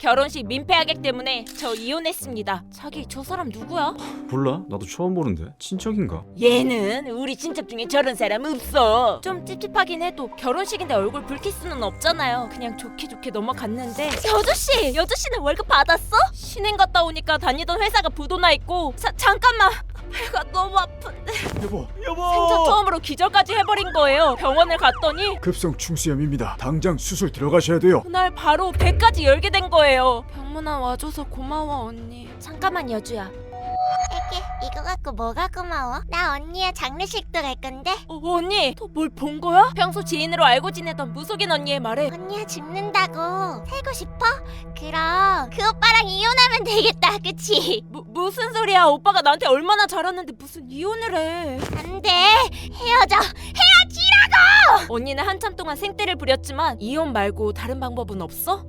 결혼식 민폐 하객 때문에 저 이혼했습니다. 자기 저 사람 누구야? 몰라? 나도 처음 보는데. 친척인가? 얘는 우리 친척 중에 저런 사람 없어. 좀 찝찝하긴 해도 결혼식인데 얼굴 붉힐 수는 없잖아요. 그냥 좋게 좋게 넘어갔는데. 여주씨는 월급 받았어? 신행 갔다 오니까 다니던 회사가 부도나 있고. 잠깐만. 배가 너무 아픈데. 여보 생전 처음으로 기절까지 해버린 거예요. 병원을 갔더니 급성 충수염입니다. 당장 수술 들어가셔야 돼요. 그날 바로 배까지 열게 된 거예요. 병문안 와줘서 고마워 언니. 잠깐만 여주야. 애기 이거 갖고 뭐가 고마워? 나 언니야 장례식도 갈 건데. 언니 또 뭘 본 거야? 평소 지인으로 알고 지내던 무속인 언니의 말에 언니야 죽는다고. 살고 싶어? 그럼 그 오빠랑 이혼하면 되겠다 그치? 무슨 소리야? 오빠가 나한테 얼마나 잘했는데 무슨 이혼을 해? 안돼 헤어져 헤어지라고. 언니는 한참 동안 생떼를 부렸지만 이혼 말고 다른 방법은 없어?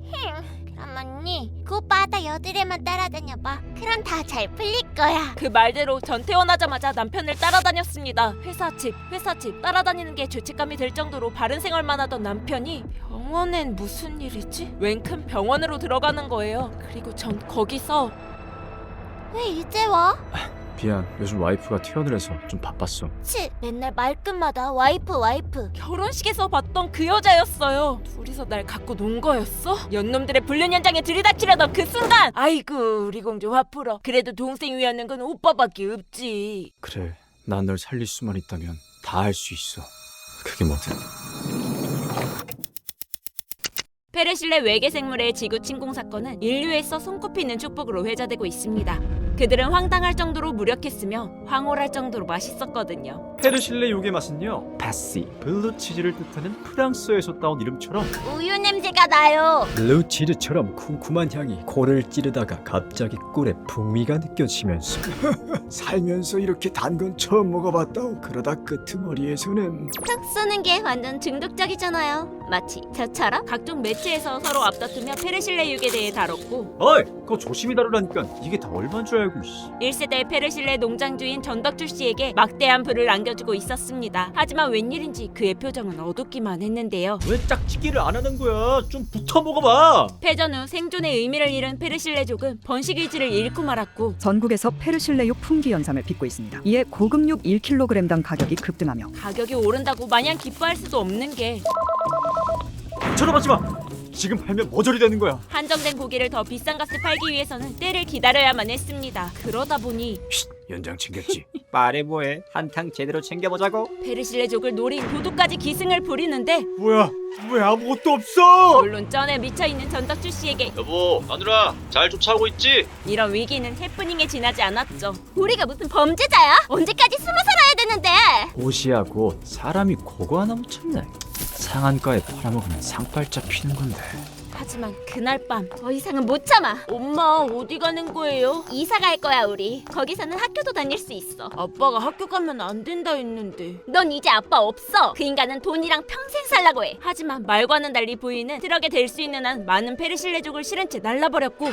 그럼 언니 그 오빠 하다 여드레만 따라다녀봐. 그럼 다 잘 풀릴 거야. 그 말대로 전 태어나자마자 남편을 따라다녔습니다. 회사 집 따라다니는 게 죄책감이 들 정도로 바른 생활만 하던 남편이 병원엔 무슨 일이지? 웬 큰 병원으로 들어가는 거예요. 그리고 전 거기서 왜 이제 와? 미안. 요즘 와이프가 퇴원을 해서 좀 바빴어. 치 맨날 말끝마다 와이프. 결혼식에서 봤던 그 여자였어요. 둘이서 날 갖고 논 거였어? 연놈들의 불륜 현장에 들이닥치려던 그 순간! 아이고 우리 공주 화 풀어. 그래도 동생 위하는 건 오빠밖에 없지. 그래. 난 널 살릴 수만 있다면 다 할 수 있어. 그게 뭐든. 페르실레 외계 생물의 지구 침공 사건은 인류에서 손꼽히는 축복으로 회자되고 있습니다. 그들은 황당할 정도로 무력했으며 황홀할 정도로 맛있었거든요. 페르실레 요괴 맛은요, 바시, 블루치즈를 뜻하는 프랑스어에서 따온 이름처럼 우유 냄새가 나요. 블루치즈처럼 쿰쿰한 향이 코를 찌르다가 갑자기 꿀의 풍미가 느껴지면서 살면서 이렇게 단 건 처음 먹어봤다오. 그러다 끄트머리에서는 턱 쏘는 게 완전 중독적이잖아요. 마치 저처럼. 각종 매체에서 서로 앞다투며 페르실레 육에 대해 다뤘고 어이, 그거 조심히 다루라니까. 이게 다 얼마인 줄 알고. 1세대 페르실레 농장주인 전덕주 씨에게 막대한 불을 안겨주고 있었습니다. 하지만 웬일인지 그의 표정은 어둡기만 했는데요. 왜 짝짓기를 안 하는 거야? 좀 붙어 먹어봐. 패전 후 생존의 의미를 잃은 페르실레족은 번식 의지를 잃고 말았고 전국에서 페르실레육 품귀 현상을 빚고 있습니다. 이에 고급육 1kg당 가격이 급등하며 가격이 오른다고 마냥 기뻐할 수도 없는 게 쳐다보지 마. 지금 팔면 머저리 되는 거야. 한정된 고기를 더 비싼 값에 팔기 위해서는 때를 기다려야만 했습니다. 그러다 보니 연장 챙겼지. 말해 뭐해? 한탕 제대로 챙겨보자고. 페르실레족을 노린 도둑까지 기승을 부리는데 뭐야? 왜 아무것도 없어? 물론 쩐에 미쳐있는 전덕주 씨에게 여보, 마누라 잘 쫓아오고 있지? 이런 위기는 해프닝에 지나지 않았죠. 우리가 무슨 범죄자야? 언제까지 숨어 살아야 되는데? 곧이야 곧. 사람이 고거 하나 묻혔네. 상한가에 팔아먹으면 상팔자 피는 건데. 하지만 그날 밤 더 이상은 못 참아. 엄마 어디 가는 거예요? 이사 갈 거야 우리. 거기서는 학교도 다닐 수 있어. 아빠가 학교 가면 안 된다 했는데. 넌 이제 아빠 없어. 그 인간은 돈이랑 평생 살라고 해. 하지만 말과는 달리 부인은 트럭에 댈 수 있는 한 많은 페르실레족을 실은 채 날라버렸고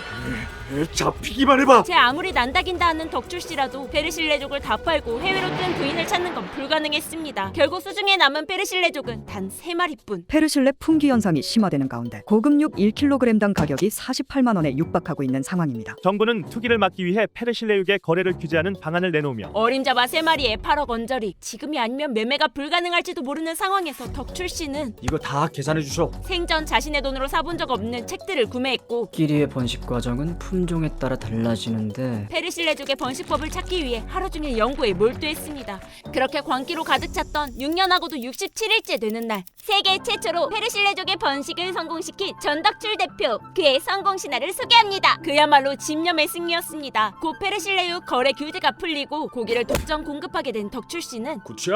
잡히기만 해봐. 제 아무리 난다긴다 하는 덕출 씨라도 페르실레족을 다 팔고 해외로 뜬 부인을 찾는 건 불가능했습니다. 결국 수중에 남은 페르실레족은 단 3마리뿐. 페르실레 품귀 현상이 심화되는 가운데 고급육 1kg당 가격이 48만 원에 육박하고 있는 상황입니다. 정부는 투기를 막기 위해 페르실레육의 거래를 규제하는 방안을 내놓으며 어림잡아 3마리에 8억 원저리. 지금이 아니면 매매가 불가능할지도 모르는 상황에서 덕출 씨는 이거 다 계산해 주셔. 생전 자신의 돈으로 사본 적 없는 책들을 구매했고 끼리의 번식 과정은 품종에 따라 달라지는데 페르실레족의 번식법을 찾기 위해 하루 종일 연구에 몰두했습니다. 그렇게 광기로 가득 찼던 6년하고도 67일째 되는 날, 세계 최초로 페르실레족의 번식을 성공시킨 전덕출 대표. 그의 성공 신화를 소개합니다. 그야말로 집념의 승리였습니다. 곧 페르실레육 거래 규제가 풀리고 고기를 독점 공급하게 된 덕출 씨는 굿샷.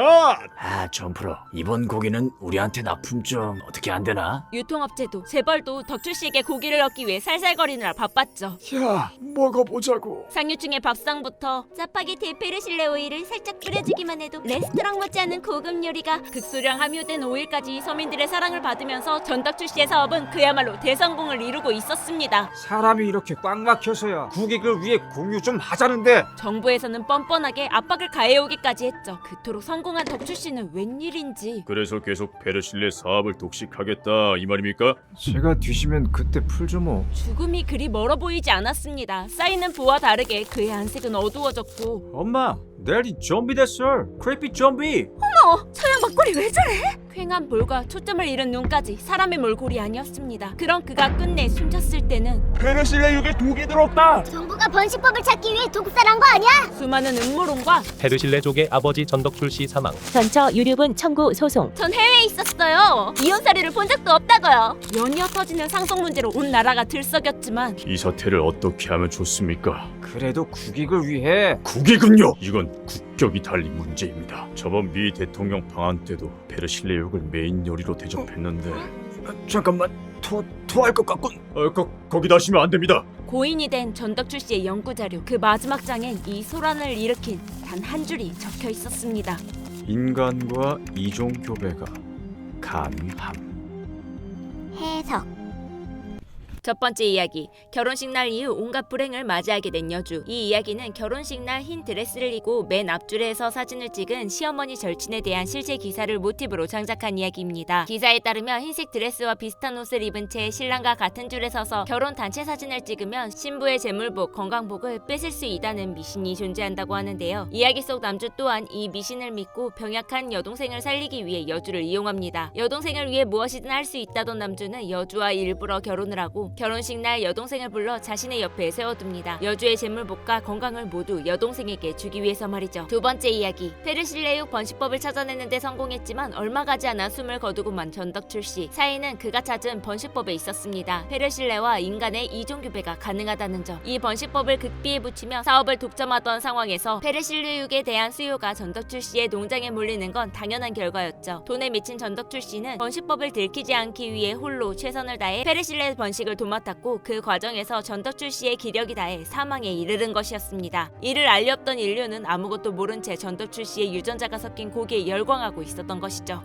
아, 점프로. 이번 고기는 우리한테 납품 좀 어떻게 안 되나? 유통업체도 재벌도 덕출 씨에게 고기를 얻기 위해 살살거리느라 바빴죠. 야 먹어보자고. 상류층의 밥상부터 짜파게티에 페르실레 오일을 살짝 뿌려주기만 해도 레스토랑 못지않은 고급 요리가. 극소량 함유된 오일까지 서민들의 사랑을 받으면서 전덕출 씨의 사업은 그야말로 대성공을 이루고 있었습니다. 사람이 이렇게 꽉 막혀서야 국익을 위해 공유 좀 하자는데. 정부에서는 뻔뻔하게 압박을 가해오기까지 했죠. 그토록 성공한 덕출 씨는 웬일인지. 그래서 계속 페르실레 사업을 독식하겠다 이 말입니까? 제가 뒤지면 그때 풀죠 뭐. 죽음이 그리 멀어 보이지 않았습니다. 쌓이는 부와 다르게 그의 안색은 어두워졌고. 엄마, 내일이 좀비 됐어. 크리피 좀비. 저 양반 꼴이 왜 저래? 퀭한 볼과 초점을 잃은 눈까지 사람의 몰골이 아니었습니다. 그런 그가 끝내 숨졌을 때는 페르실레 육에 독이 들었다. 정부가 번식법을 찾기 위해 독살한 거 아니야? 수많은 음모론과 페르실레족의 아버지 전덕출 씨 사망. 전처 유류분 청구 소송. 전 해외에 있었어요. 이혼 사례를 본 적도 없다고요. 연이어 터지는 상속 문제로 온 나라가 들썩였지만 이 사태를 어떻게 하면 좋습니까? 그래도 국익을 위해. 국익은요? 이건 국격이 달린 문제입니다. 저번 미 대통령 방한 때도 페르실레 육을 메인 요리로 대접했는데 잠깐만, 토할 것 같군. 거기 다시면 안 됩니다. 고인이 된 전덕출 씨의 연구 자료 그 마지막 장엔 이 소란을 일으킨 단 한 줄이 적혀 있었습니다. 인간과 이종 교배가 가능함. 해석. 첫 번째 이야기, 결혼식 날 이후 온갖 불행을 맞이하게 된 여주. 이 이야기는 결혼식 날 흰 드레스를 입고 맨 앞줄에서 사진을 찍은 시어머니 절친에 대한 실제 기사를 모티브로 장작한 이야기입니다. 기사에 따르면 흰색 드레스와 비슷한 옷을 입은 채 신랑과 같은 줄에 서서 결혼 단체 사진을 찍으면 신부의 재물복, 건강복을 뺏을 수 있다는 미신이 존재한다고 하는데요. 이야기 속 남주 또한 이 미신을 믿고 병약한 여동생을 살리기 위해 여주를 이용합니다. 여동생을 위해 무엇이든 할 수 있다던 남주는 여주와 일부러 결혼을 하고 결혼식 날 여동생을 불러 자신의 옆에 세워둡니다. 여주의 재물복과 건강을 모두 여동생에게 주기 위해서 말이죠. 두 번째 이야기, 페르실레육 번식법을 찾아내는데 성공했지만 얼마 가지 않아 숨을 거두고 만 전덕출 씨. 사인은 그가 찾은 번식법에 있었습니다. 페르실레와 인간의 이종교배가 가능하다는 점. 이 번식법을 극비에 붙이며 사업을 독점하던 상황에서 페르실레육에 대한 수요가 전덕출 씨의 농장에 몰리는 건 당연한 결과였죠. 돈에 미친 전덕출 씨는 번식법을 들키지 않기 위해 홀로 최선을 다해 페르실레 번식을 도맡았고 그 과정에서 전덕출 씨의 기력이 다해 사망에 이르는 것이었습니다. 이를 알리 없던 인류는 아무것도 모른 채 전덕출 씨의 유전자가 섞인 고기에 열광하고 있었던 것이죠.